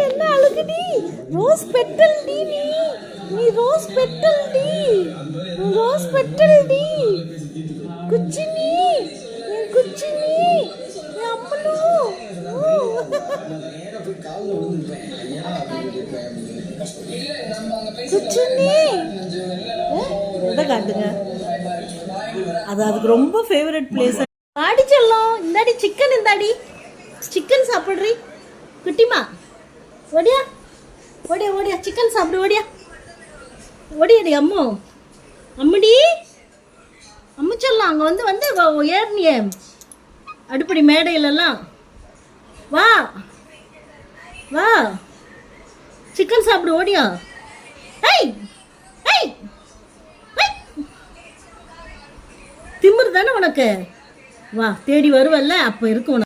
என்ன அழுகுடி? Rose petal டி நீ ரோஸ் பெட்டல் டி, ரோஸ் பெட்டல் டி. குச்சினி குச்சினி அம்மனு. குச்சினி இதை காட்டுங்க. அது அதுக்கு ரொம்ப ஃபேவரட் பிளேஸ். ஆடி செல்லம், இந்தாடி சிக்கன், இந்தாடி சிக்கன் சாப்பிட்றி குட்டிமா. ஓடியா ஓடியா ஓடியா சிக்கன் சாப்பிடு. ஓடியா ஓடியாடி அம்மு. அம்முடி அம்மு செல்லம், அங்கே வந்து வந்து ஏறினியே அடுப்படி மேடையிலலாம். வா வா சிக்கன் சாப்பிடு. ஓடியா. ஹேய் ஹேய் திமிரு தானே உனக்கு? வா தேடி வருவல்ல, அப்போ இருக்கு உனக்கு.